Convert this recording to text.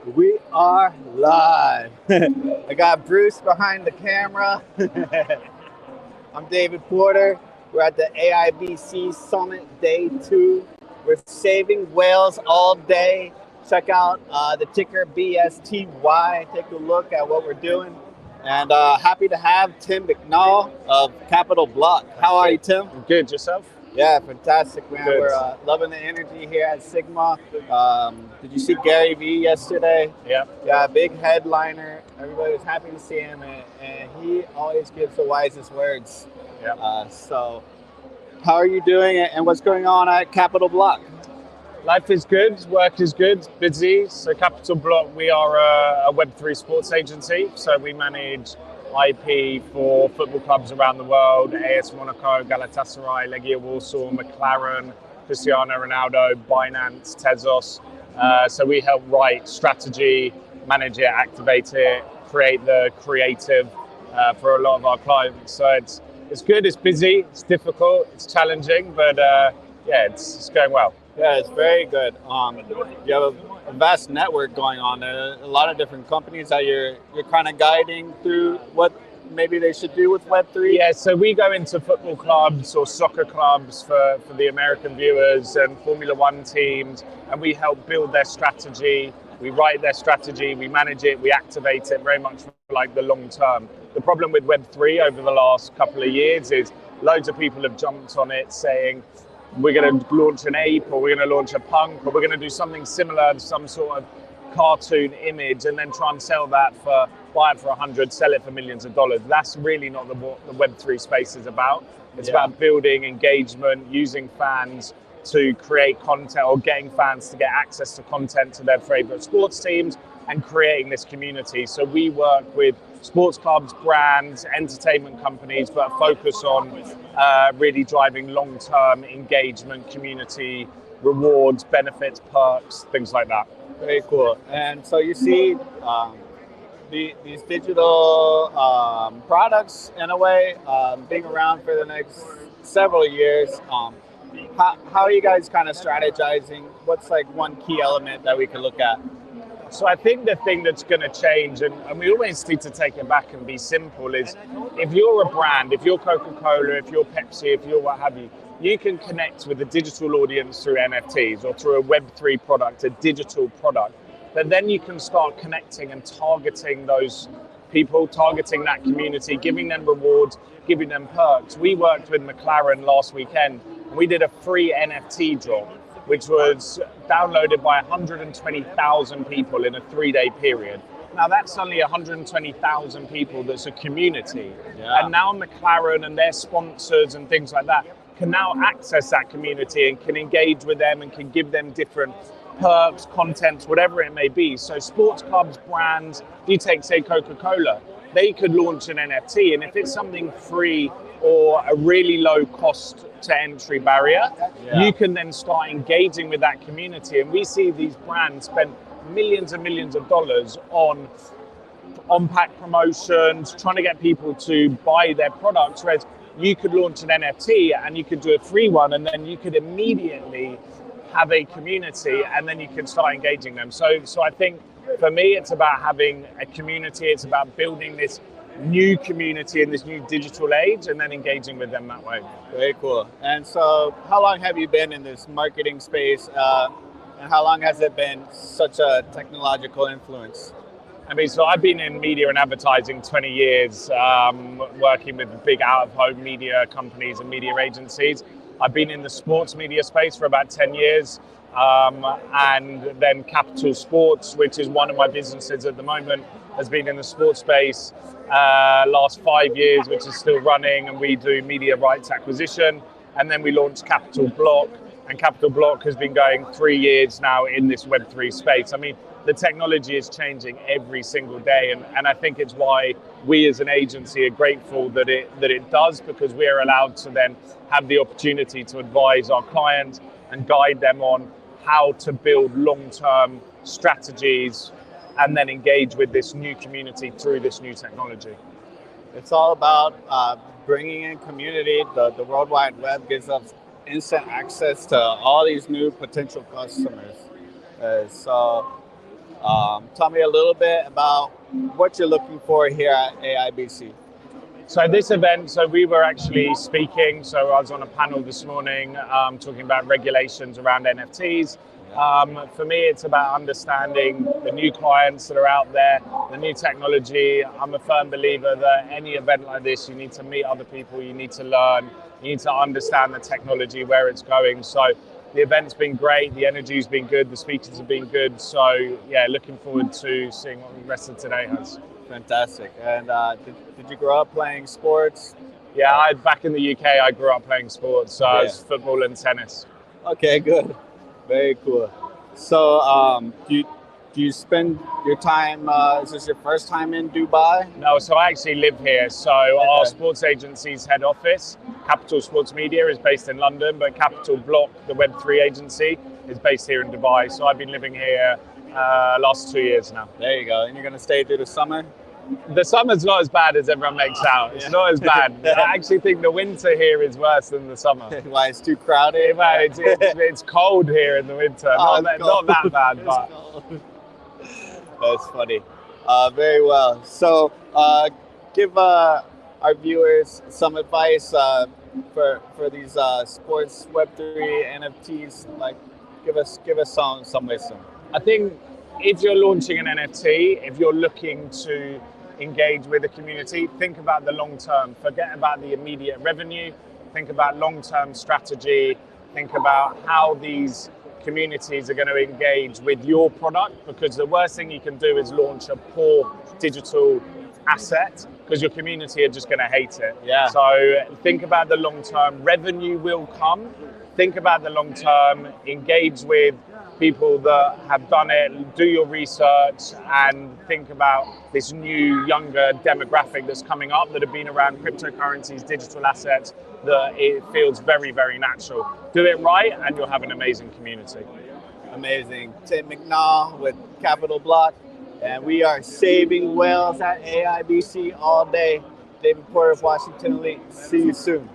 We are live. I got Bruce behind the camera. I'm David Porter. We're at the AIBC Summit Day 2. We're saving whales all day. Check out the ticker BSTY. Take a look at what we're doing. And happy to have Tim McNall of Capital Block. How are you, Tim? Good, yourself? Yeah, fantastic, man. Good. We're loving the energy here at Sigma. Did you see Gary Vee yesterday? Yeah. Yeah, big headliner. Everybody was happy to see him, and he always gives the wisest words. Yeah. So, how are you doing, and what's going on at Capital Block? Life is good, work is good, busy. So Capital Block, we are a Web3 sports agency. So we manage IP for football clubs around the world, AS Monaco, Galatasaray, Legia Warsaw, McLaren, Cristiano Ronaldo, Binance, Tezos. So we help write strategy, manage it, activate it, create the creative for a lot of our clients. So it's good, it's busy, it's difficult, it's challenging, but yeah, it's going well. Yeah, it's very good. You have a vast network going on. A lot of different companies that you're kind of guiding through what maybe they should do with Web3. Yeah, so we go into football clubs or soccer clubs for the American viewers and Formula One teams, and we help build their strategy. We write their strategy, we manage it, we activate it very much for like the long term. The problem with Web3 over the last couple of years is loads of people have jumped on it saying, we're going to launch an ape, or we're going to launch a punk, or we're going to do something similar, some sort of cartoon image, and then try and sell that buy it for 100, sell it for millions of dollars. That's really not what the Web3 space is about. It's about building engagement, using fans to create content, or getting fans to get access to content to their favorite sports teams, and creating this community. So we work with sports clubs, brands, entertainment companies, but focus on really driving long-term engagement, community, rewards, benefits, perks, things like that. Very cool. And so you see these digital products, in a way, being around for the next several years. How are you guys kind of strategizing? What's like one key element that we could look at? So I think the thing that's going to change, and we always need to take it back and be simple, is if you're a brand, if you're Coca-Cola, if you're Pepsi, if you're what have you, you can connect with a digital audience through NFTs or through a Web3 product, a digital product. But then you can start connecting and targeting those people, targeting that community, giving them rewards, giving them perks. We worked with McLaren last weekend, and we did a free NFT drop, which was downloaded by 120,000 people in a 3-day period. Now that's only 120,000 people that's a community. Yeah. And now McLaren and their sponsors and things like that can now access that community and can engage with them and can give them different perks, contents, whatever it may be. So sports clubs, brands, if you take, say, Coca-Cola, they could launch an NFT, and if it's something free or a really low cost to entry barrier, you can then start engaging with that community. And we see these brands spend millions and millions of dollars on pack promotions, trying to get people to buy their products, whereas you could launch an NFT and you could do a free one, and then you could immediately have a community, and then you can start engaging them. So I think for me, it's about having a community. It's about building this new community in this new digital age, and then engaging with them that way. Very cool. And so how long have you been in this marketing space, and how long has it been such a technological influence? I mean, so I've been in media and advertising 20 years, working with big out-of-home media companies and media agencies. I've been in the sports media space for about 10 years, and then Capital Sports, which is one of my businesses at the moment, has been in the sports space last 5 years, which is still running, and we do media rights acquisition. And then we launched Capital Block, and Capital Block has been going 3 years now in this Web3 space. I mean, the technology is changing every single day, and I think it's why we as an agency are grateful that it does, because we are allowed to then have the opportunity to advise our clients and guide them on how to build long-term strategies and then engage with this new community through this new technology. It's all about bringing in community. The World Wide Web gives us instant access to all these new potential customers. So Tell me a little bit about what you're looking for here at AIBC. So this event, so we were actually speaking, so I was on a panel this morning talking about regulations around NFTs. For me, it's about understanding the new clients that are out there, the new technology. I'm a firm believer that any event like this, you need to meet other people, you need to learn, you need to understand the technology, where it's going. So the event's been great, the energy's been good, the speakers have been good. So yeah, looking forward to seeing what the rest of today has. Fantastic. And did you grow up playing sports? Yeah, back in the UK, I grew up playing sports, so it was football and tennis. Okay, good. Very cool. So do you spend your time, is this your first time in Dubai? No, so I actually live here. So our sports agency's head office, Capital Sports Media, is based in London, but Capital Block, the Web3 agency, is based here in Dubai. So I've been living here last 2 years now. There you go. And you're going to stay through the summer? The summer's not as bad as everyone makes out. It's not as bad. I actually think the winter here is worse than the summer. Why, it's too crowded? It's cold here in the winter. Not that bad, but that's funny. Very well. So give our viewers some advice for these sports Web3 NFTs. Like, give us some wisdom. I think if you're launching an NFT, if you're looking to engage with the community, think about the long term. Forget about the immediate revenue. Think about long-term strategy. Think about how these communities are going to engage with your product, because the worst thing you can do is launch a poor digital asset, because your community are just going to hate it. Yeah. So think about the long term. Revenue will come. Think about the long term. Engage with people that have done it, do your research, and think about this new, younger demographic that's coming up that have been around cryptocurrencies, digital assets, that it feels very, very natural. Do it right and you'll have an amazing community. Amazing. Tim McNaugh with Capital Block, and we are saving whales at AIBC all day. David Porter of Washington Elite. See you soon.